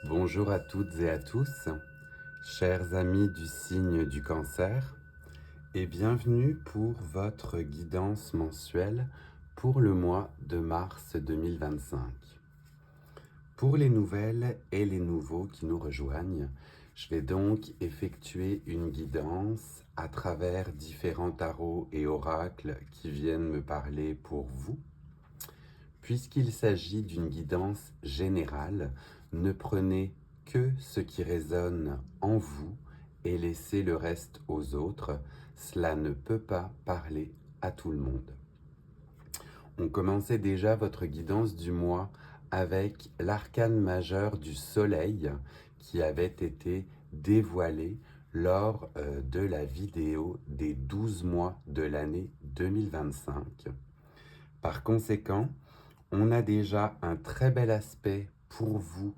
Bonjour à toutes et à tous, chers amis du signe du Cancer, et bienvenue pour votre guidance mensuelle pour le mois de mars 2025. Pour les nouvelles et les nouveaux qui nous rejoignent, je vais donc effectuer une guidance à travers différents tarots et oracles qui viennent me parler pour vous. Puisqu'il s'agit d'une guidance générale, ne prenez que ce qui résonne en vous et laissez le reste aux autres. Cela ne peut pas parler à tout le monde. On commençait déjà votre guidance du mois avec l'arcane majeur du soleil qui avait été dévoilé lors de la vidéo des 12 mois de l'année 2025. Par conséquent, on a déjà un très bel aspect pour vous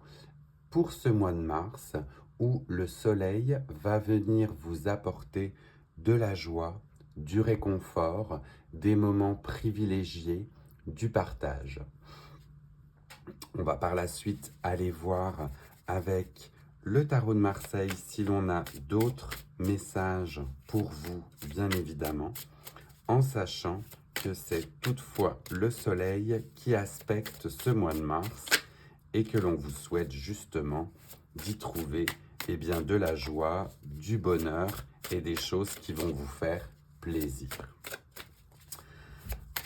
pour ce mois de mars où le soleil va venir vous apporter de la joie, du réconfort, des moments privilégiés, du partage. On va par la suite aller voir avec le tarot de Marseille si l'on a d'autres messages pour vous, bien évidemment, en sachant que c'est toutefois le soleil qui aspecte ce mois de mars et que l'on vous souhaite justement d'y trouver bien, de la joie, du bonheur et des choses qui vont vous faire plaisir.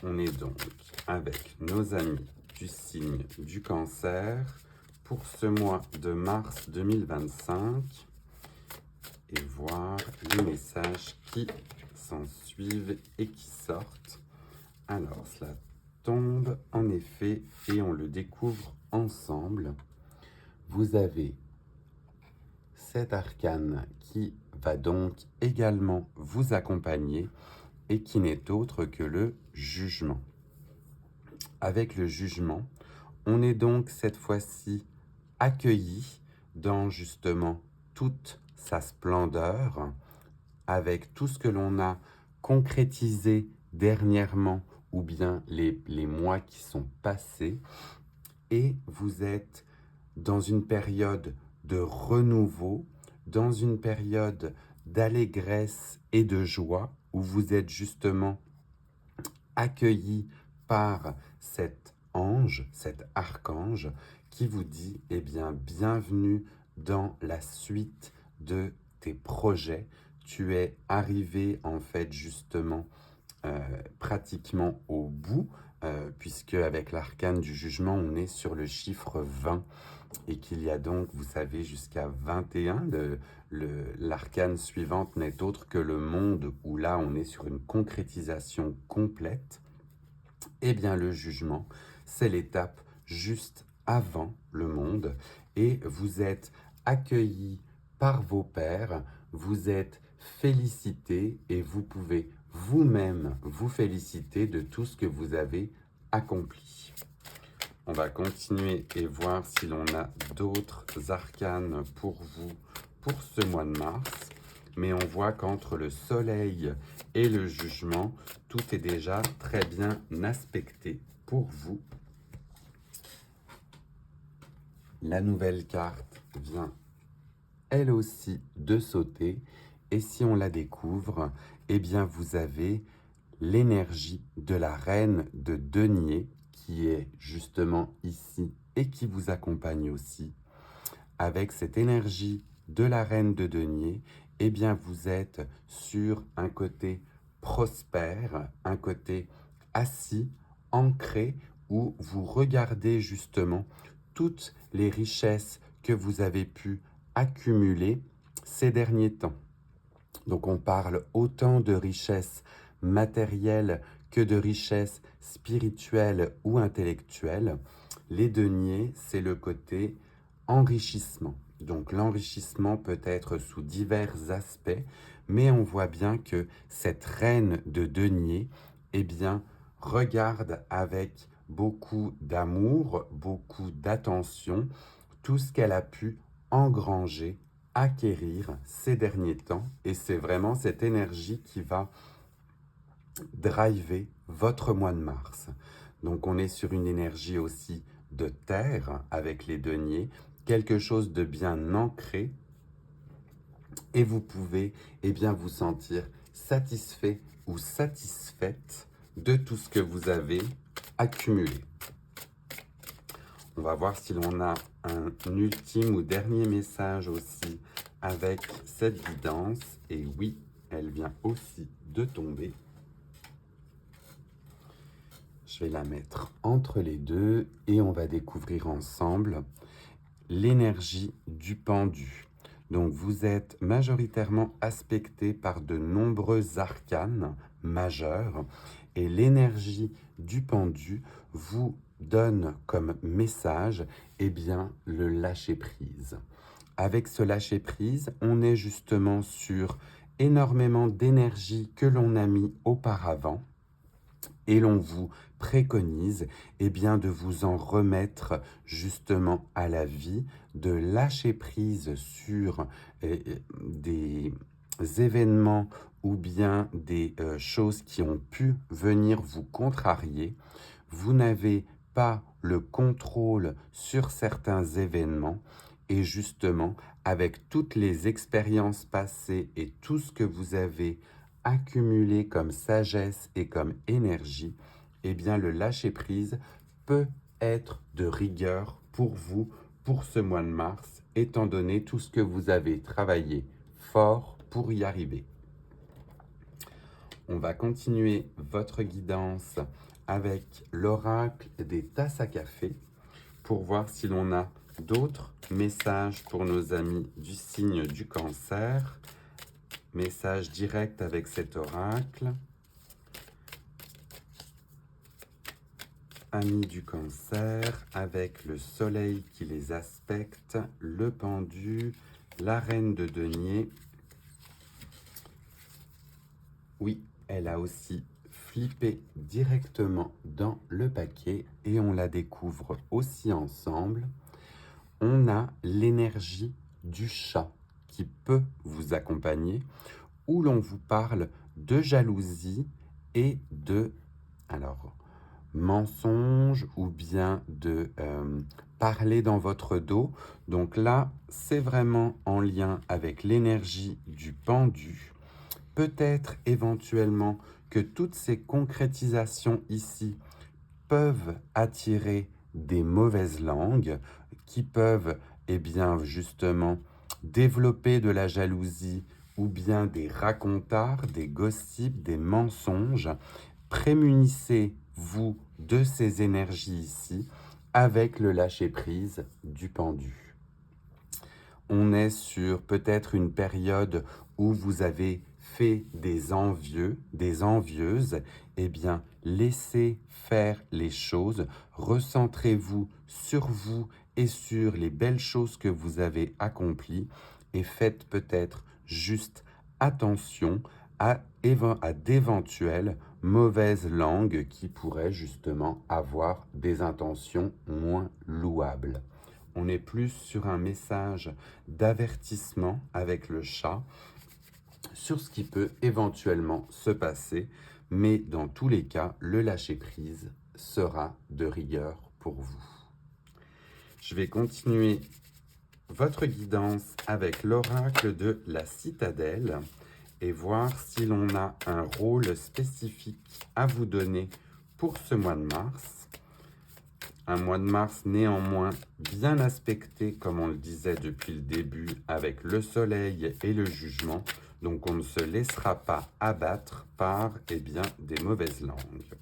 On est donc avec nos amis du signe du Cancer pour ce mois de mars 2025 et voir les messages qui s'en suivent et qui sortent. Alors, cela tombe en effet et on le découvre ensemble. Vous avez cet arcane qui va donc également vous accompagner et qui n'est autre que le jugement. Avec le jugement, on est donc cette fois-ci accueilli dans justement toute sa splendeur, avec tout ce que l'on a concrétisé dernièrement ou bien les mois qui sont passés, et vous êtes dans une période de renouveau, dans une période d'allégresse et de joie, où vous êtes justement accueilli par cet ange, cet archange, qui vous dit, eh bien, bienvenue dans la suite de tes projets. Tu es arrivé, en fait, justement, pratiquement au bout, puisque avec l'arcane du jugement, on est sur le chiffre 20 et qu'il y a donc, vous savez, jusqu'à 21. L'arcane suivante n'est autre que le monde, où là, on est sur une concrétisation complète. Eh bien, le jugement, c'est l'étape juste avant le monde, et vous êtes accueillis par vos pairs, vous êtes félicités et vous pouvez vous-même vous féliciter de tout ce que vous avez accompli. On va continuer et voir si l'on a d'autres arcanes pour vous pour ce mois de mars. Mais on voit qu'entre le soleil et le jugement, tout est déjà très bien aspecté pour vous. La nouvelle carte vient elle aussi de sauter. Et si on la découvre, eh bien vous avez l'énergie de la reine de denier qui est justement ici et qui vous accompagne aussi. Avec cette énergie de la reine de denier, eh bien vous êtes sur un côté prospère, un côté assis, ancré, où vous regardez justement toutes les richesses que vous avez pu accumuler ces derniers temps. Donc on parle autant de richesses matérielles que de richesses spirituelles ou intellectuelles. Les deniers, c'est le côté enrichissement. Donc l'enrichissement peut être sous divers aspects, mais on voit bien que cette reine de denier, eh bien, regarde avec beaucoup d'amour, beaucoup d'attention, tout ce qu'elle a pu engranger, acquérir ces derniers temps. Et c'est vraiment cette énergie qui va driver votre mois de mars. Donc on est sur une énergie aussi de terre avec les deniers quelque chose de bien ancré et vous pouvez vous sentir satisfait ou satisfaite de tout ce que vous avez accumulé. On va voir si l'on a un ultime ou dernier message aussi avec cette guidance. Et oui, elle vient aussi de tomber. Je vais la mettre entre les deux et on va découvrir ensemble l'énergie du pendu. Donc vous êtes majoritairement aspecté par de nombreux arcanes majeurs et l'énergie du pendu vous donne comme message le lâcher-prise. Avec ce lâcher-prise, on est justement sur énormément d'énergie que l'on a mis auparavant et l'on vous préconise de vous en remettre justement à la vie, de lâcher prise sur des événements ou bien des choses qui ont pu venir vous contrarier. Vous n'avez pas le contrôle sur certains événements et justement avec toutes les expériences passées et tout ce que vous avez accumulé comme sagesse et comme énergie, le lâcher-prise peut être de rigueur pour vous, pour ce mois de mars, étant donné tout ce que vous avez travaillé fort pour y arriver. On va continuer votre guidance avec l'oracle des tasses à café pour voir si l'on a d'autres messages pour nos amis du signe du Cancer. Message direct avec cet oracle. Amis du Cancer, avec le soleil qui les aspecte, le pendu, la reine de denier. Oui, elle a aussi flippé directement dans le paquet et on la découvre aussi ensemble. On a l'énergie du chat qui peut vous accompagner, où l'on vous parle de jalousie et de mensonges ou bien de parler dans votre dos. Donc là, c'est vraiment en lien avec l'énergie du pendu. Peut-être éventuellement que toutes ces concrétisations ici peuvent attirer des mauvaises langues qui peuvent justement développer de la jalousie ou bien des racontards, des gossips, des mensonges. Prémunissez-vous de ces énergies ici avec le lâcher-prise du pendu. On est sur peut-être une période où vous avez fait des envieux, des envieuses. Laissez faire les choses, recentrez-vous sur vous et sur les belles choses que vous avez accomplies et faites peut-être juste attention à d'éventuelles mauvaises langues qui pourraient justement avoir des intentions moins louables. On est plus sur un message d'avertissement avec le chat sur ce qui peut éventuellement se passer, mais dans tous les cas, le lâcher-prise sera de rigueur pour vous. Je vais continuer votre guidance avec l'oracle de la citadelle et voir si l'on a un rôle spécifique à vous donner pour ce mois de mars. Un mois de mars néanmoins bien aspecté, comme on le disait depuis le début, avec le soleil et le jugement. Donc on ne se laissera pas abattre par des mauvaises langues.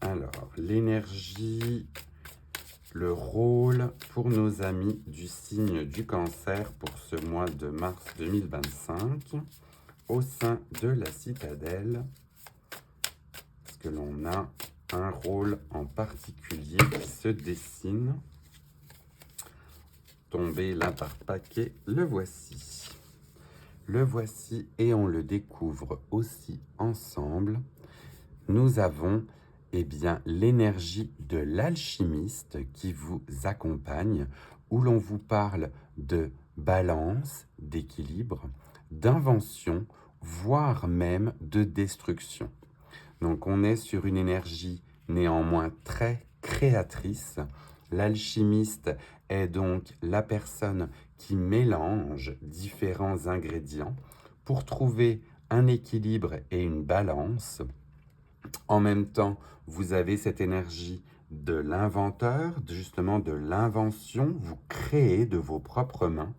Alors, l'énergie, le rôle pour nos amis du signe du Cancer pour ce mois de mars 2025 au sein de la citadelle. Est-ce que l'on a un rôle en particulier qui se dessine? Tombé là par paquet, le voici. Le voici et on le découvre aussi ensemble. Nous avons l'énergie de l'alchimiste qui vous accompagne, où l'on vous parle de balance, d'équilibre, d'invention, voire même de destruction. Donc on est sur une énergie néanmoins très créatrice. L'alchimiste est donc la personne qui mélange différents ingrédients pour trouver un équilibre et une balance. En même temps, vous avez cette énergie de l'inventeur, justement de l'invention. Vous créez de vos propres mains.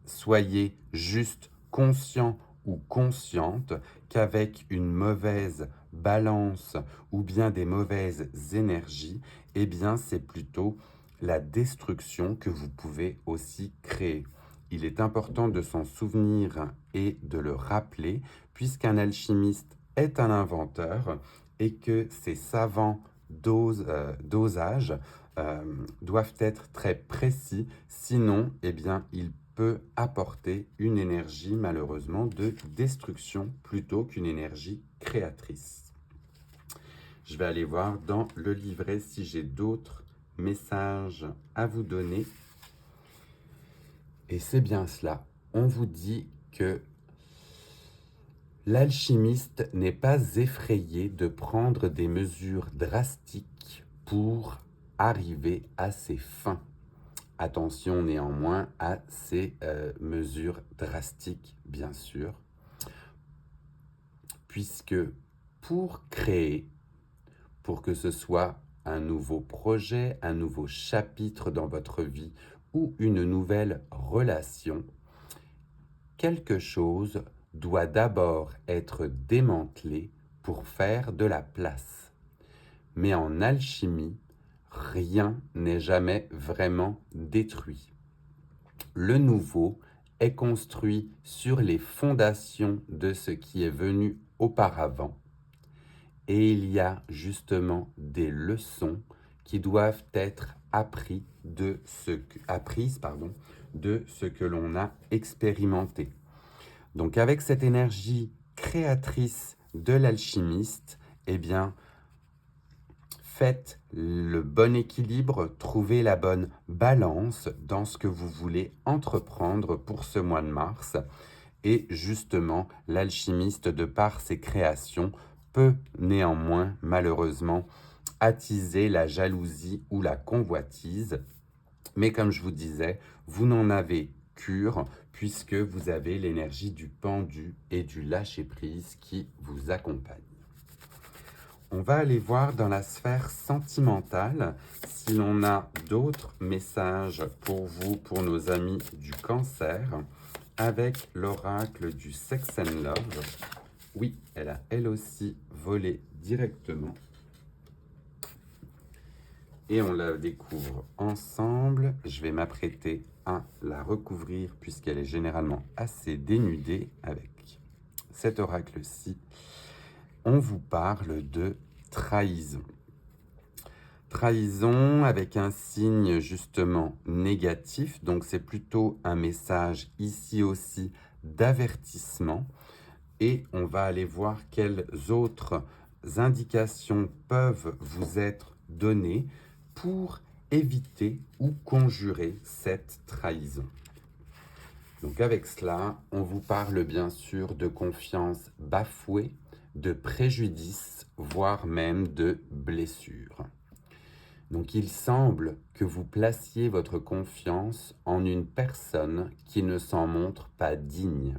Soyez juste conscient ou consciente qu'avec une mauvaise balance ou bien des mauvaises énergies, eh bien c'est plutôt la destruction que vous pouvez aussi créer. Il est important de s'en souvenir et de le rappeler, puisqu'un alchimiste est un inventeur et que ces savants dosages doivent être très précis, sinon, eh bien, il peut apporter une énergie malheureusement de destruction plutôt qu'une énergie créatrice. Je vais aller voir dans le livret si j'ai d'autres messages à vous donner. Et c'est bien cela. On vous dit que l'alchimiste n'est pas effrayé de prendre des mesures drastiques pour arriver à ses fins. Attention néanmoins à ces mesures drastiques, bien sûr, puisque pour créer, pour que ce soit un nouveau projet, un nouveau chapitre dans votre vie ou une nouvelle relation, quelque chose doit d'abord être démantelé pour faire de la place. Mais en alchimie, rien n'est jamais vraiment détruit. Le nouveau est construit sur les fondations de ce qui est venu auparavant. Et il y a justement des leçons qui doivent être apprises de ce que l'on a expérimenté. Donc avec cette énergie créatrice de l'alchimiste, eh bien, faites le bon équilibre, trouvez la bonne balance dans ce que vous voulez entreprendre pour ce mois de mars. Et justement, l'alchimiste, de par ses créations, peut néanmoins, malheureusement, attiser la jalousie ou la convoitise. Mais comme je vous disais, vous n'en avez cure puisque vous avez l'énergie du pendu et du lâcher-prise qui vous accompagne. On va aller voir dans la sphère sentimentale si l'on a d'autres messages pour vous, pour nos amis du cancer, avec l'oracle du Sex and Love. Oui, elle a elle aussi volé directement. Et on la découvre ensemble. Je vais m'apprêter à la recouvrir puisqu'elle est généralement assez dénudée avec cet oracle-ci. On vous parle de trahison. Trahison avec un signe justement négatif, donc c'est plutôt un message ici aussi d'avertissement. Et on va aller voir quelles autres indications peuvent vous être données pour éviter ou conjurer cette trahison. Donc avec cela, on vous parle bien sûr de confiance bafouée, de préjudice, voire même de blessure. Donc il semble que vous placiez votre confiance en une personne qui ne s'en montre pas digne.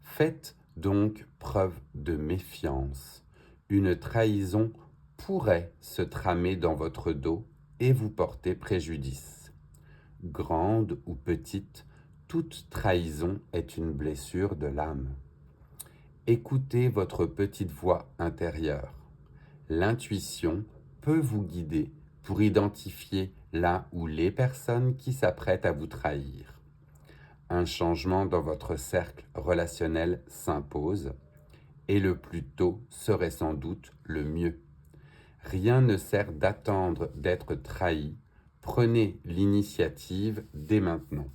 Faites donc preuve de méfiance. Une trahison pourrait se tramer dans votre dos et vous porter préjudice. Grande ou petite, toute trahison est une blessure de l'âme. Écoutez votre petite voix intérieure. L'intuition peut vous guider pour identifier là où les personnes qui s'apprêtent à vous trahir. Un changement dans votre cercle relationnel s'impose et le plus tôt serait sans doute le mieux. Rien ne sert d'attendre d'être trahi. Prenez l'initiative dès maintenant.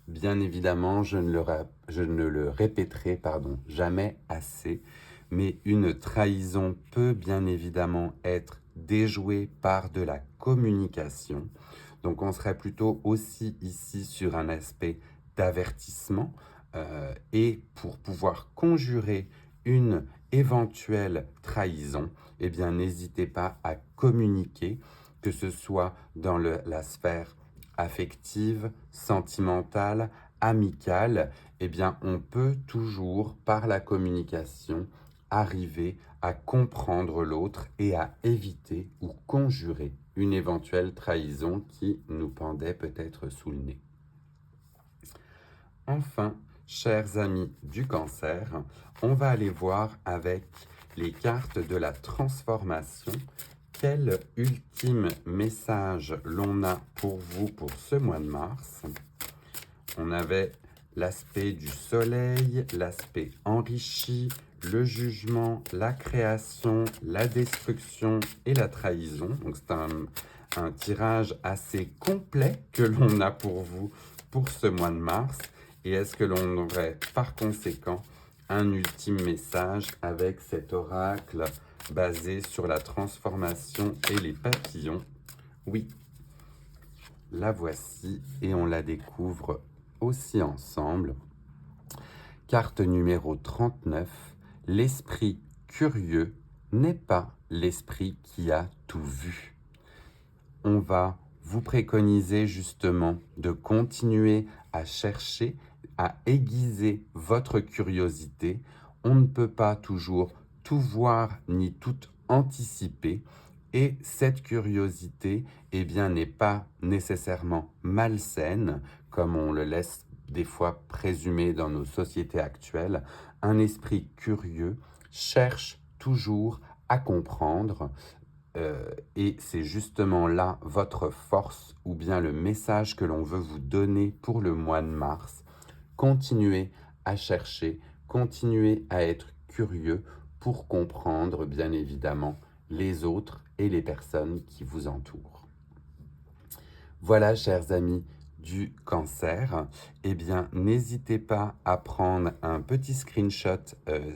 Bien évidemment, je ne le répéterai jamais assez, mais une trahison peut bien évidemment être déjouée par de la communication. Donc on serait plutôt aussi ici sur un aspect d'avertissement et pour pouvoir conjurer une éventuelle trahison, eh bien n'hésitez pas à communiquer que ce soit dans la sphère affective, sentimentale, amicale, eh bien, on peut toujours, par la communication, arriver à comprendre l'autre et à éviter ou conjurer une éventuelle trahison qui nous pendait peut-être sous le nez. Enfin, chers amis du Cancer, on va aller voir avec les cartes de la transformation quel ultime message l'on a pour vous pour ce mois de mars. On avait l'aspect du soleil, l'aspect enrichi, le jugement, la création, la destruction et la trahison. Donc c'est un tirage assez complet que l'on a pour vous pour ce mois de mars. Et est-ce que l'on aurait par conséquent un ultime message avec cet oracle basé sur la transformation et les papillons? Oui, la voici et on la découvre aussi ensemble. Carte numéro 39, l'esprit curieux n'est pas l'esprit qui a tout vu. On va vous préconiser justement de continuer à chercher, à aiguiser votre curiosité. On ne peut pas toujours tout voir ni tout anticiper. Et cette curiosité, eh bien, n'est pas nécessairement malsaine, comme on le laisse des fois présumer dans nos sociétés actuelles. Un esprit curieux cherche toujours à comprendre, et c'est justement là votre force ou bien le message que l'on veut vous donner pour le mois de mars. Continuez à chercher, continuez à être curieux pour comprendre bien évidemment les autres et les personnes qui vous entourent. Voilà, chers amis du Cancer, eh bien, n'hésitez pas à prendre un petit screenshot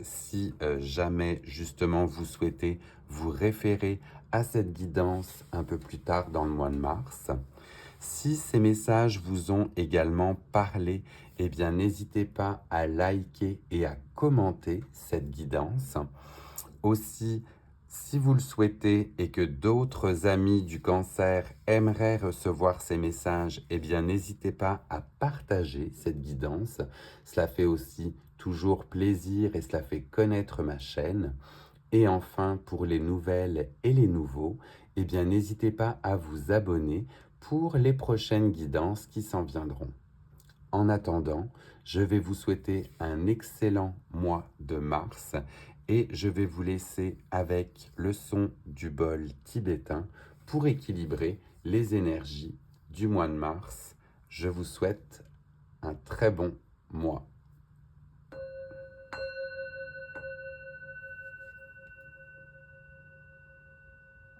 si jamais justement vous souhaitez vous référer à cette guidance un peu plus tard dans le mois de mars. Si ces messages vous ont également parlé, eh bien, n'hésitez pas à liker et à commenter cette guidance. Aussi, si vous le souhaitez et que d'autres amis du Cancer aimeraient recevoir ces messages, eh bien, n'hésitez pas à partager cette guidance. Cela fait aussi toujours plaisir et cela fait connaître ma chaîne. Et enfin, pour les nouvelles et les nouveaux, eh bien, n'hésitez pas à vous abonner pour les prochaines guidances qui s'en viendront. En attendant, je vais vous souhaiter un excellent mois de mars et je vais vous laisser avec le son du bol tibétain pour équilibrer les énergies du mois de mars. Je vous souhaite un très bon mois.